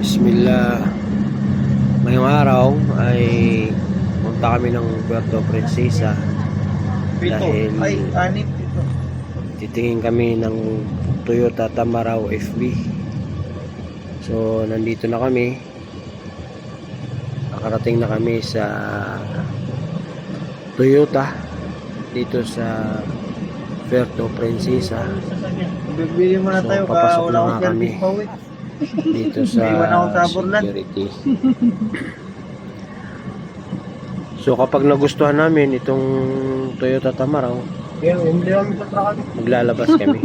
Bismillah. Ngayong araw ay punta kami ng Puerto Princesa dahil titingin kami ng Toyota Tamaraw FB. So nandito na kami. Nakarating na kami sa Toyota dito sa Puerto Princesa. Bibili muna tayo papasok wala na akong kami dito sa security. So kapag nagustuhan namin itong Toyota Tamaraw, maglalabas kami.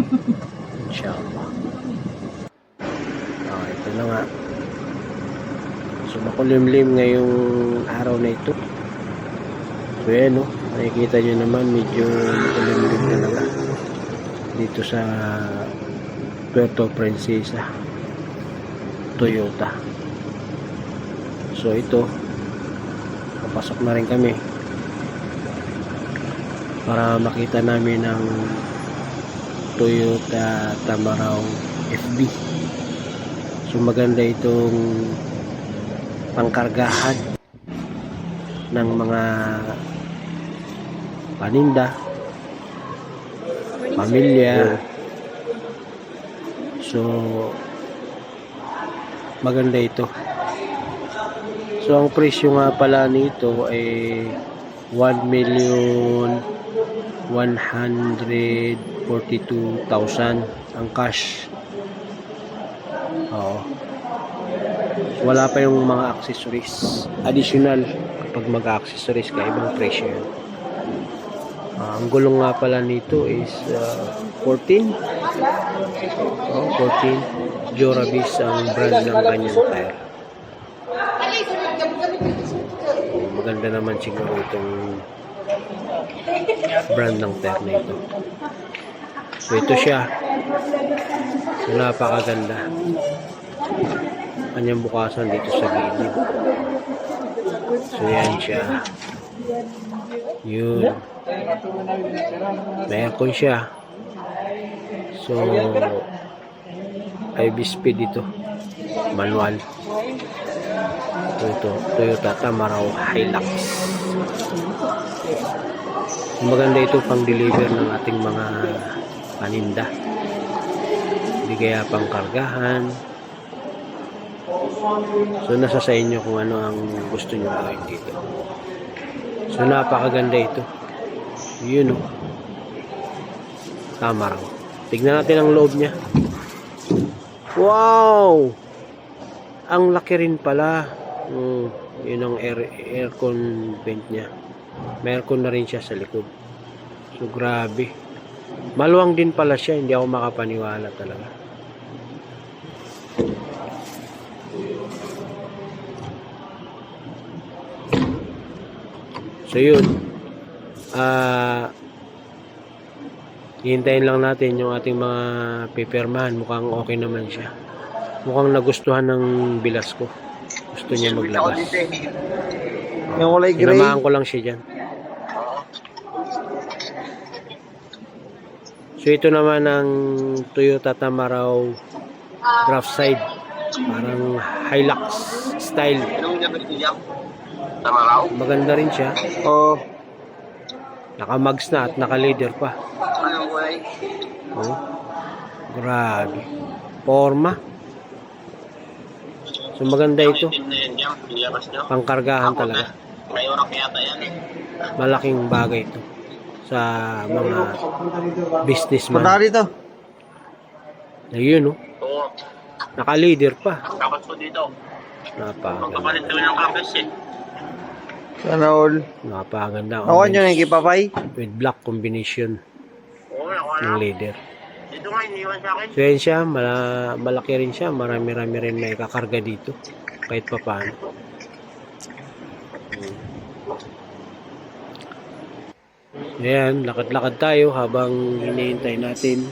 Inshallah. Ito na nga. So makulimlim ngayong araw na ito. So yan, no? Nakikita nyo naman medyo makulimlim talaga dito sa Puerto Princesa Toyota. So ito, papasok na rin kami para makita namin ang Toyota Tamaraw FB. So maganda itong pangkargahan ng mga paninda, pamilya. So maganda ito. So ang presyo nga pala nito ay 1,142,000 ang cash. Oo. Wala pa yung mga accessories additional. Kapag mag-accessories ka, ibang presyo yun. Ang gulong nga pala nito is 14. 14. Durabis ang brand ng kanyang tire. Maganda naman siguro itong brand ng tire na ito. So ito siya. So napakaganda. Kanyang bukasan dito sa gilid. So yan siya. Yun. May aircon siya. So IB speed ito. Manual. Ito Toyota Tamaraw Hilux. Maganda ito pang deliver ng ating mga paninda. Hindi kaya pang kargahan. So nasa sa inyo kung ano ang gusto nyo gawin dito. So napakaganda ito. Yun, oh. Tamaraw. Tignan natin ang loob niya. Wow! Ang laki rin pala. Yun ang aircon vent niya. May aircon na rin siya sa likod. So grabe. Maluwang din pala siya. Hindi ako makapaniwala talaga. So yun. Hihintayin lang natin yung ating mga pipirmahan. Mukhang okay naman siya. Mukhang nagustuhan ng bilas ko. Gusto niya maglabas. Yung kulay gray. Sinamahan ko lang siya dyan. So ito naman ang Toyota Tamaraw draft side. Parang Hilux style. Maganda rin siya. Oh. Naka-mags na at naka-leather pa. Oh, grabe. Forma. So maganda ito. Pangkargahan talaga. Malaking bagay ito sa mga businessman. Punta dito. Ayun, oh. Naka-leather pa. Sana all. Napakaganda. Ako nyo na ikipapay. With black combination ng leather. So yan siya, malaki rin siya. Marami-rami rin may kakarga dito. Kahit pa paano. Ayan, lakad-lakad tayo habang hinihintay natin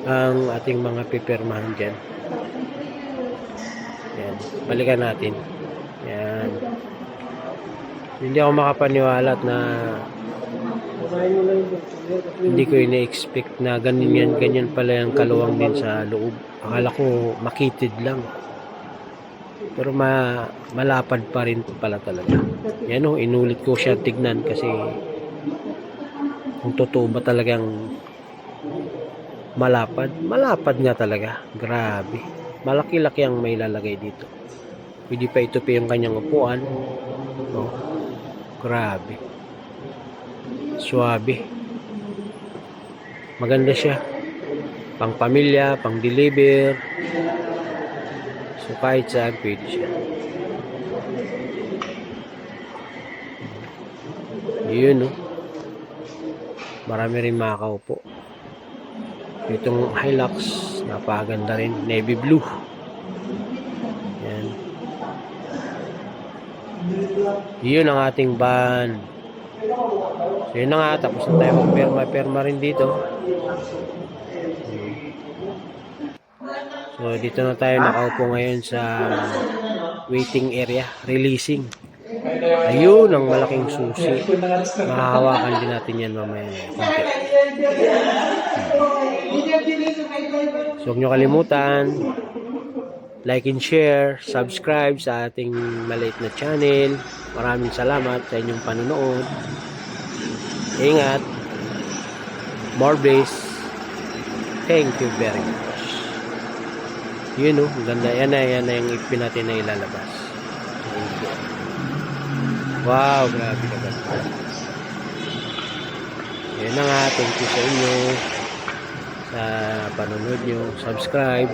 ang ating mga pipirmahan dyan. Ayan, balikan natin. Ayan. Hindi ako makapaniwala na hindi ko ina-expect na ganyan pala yung kaluwang din sa loob. Akala ko makitid lang. Pero malapad pa rin pala talaga. Yan o, inulit ko siya tignan kasi kung totoo ba talagang malapad. Malapad nga talaga. Grabe. Malaki-laki ang may lalagay dito. Pwede pa ito pa yung kanyang upuan. No? Grabe. Suwabe. Maganda siya. Pang pamilya, pang deliver. So kahit saan pwede siya. Yun, no? Marami rin makakaupo. Itong Hilux, napaganda rin. Navy blue. Yan. Yun ang ating van. So yun na nga, tapos na tayo magperma rin dito. So dito na tayo nakaupo ngayon sa waiting area, releasing. Ayun ang malaking susi. Mahahawakan din natin yan mamaya. Konti. So huwag nyo kalimutan, like and share, subscribe sa ating maliit na channel. Maraming salamat sa inyong panonood. Ingat. More bliss. Thank you very much. Yun, ang ganda. Yan na yung ipin natin na ilalabas. Wow, grabe ka ganda. Yan na nga. Thank you sa inyo sa panonood nyo. Subscribe.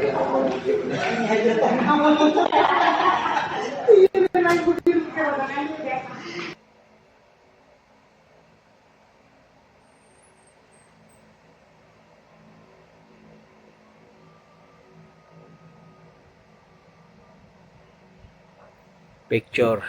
Picture.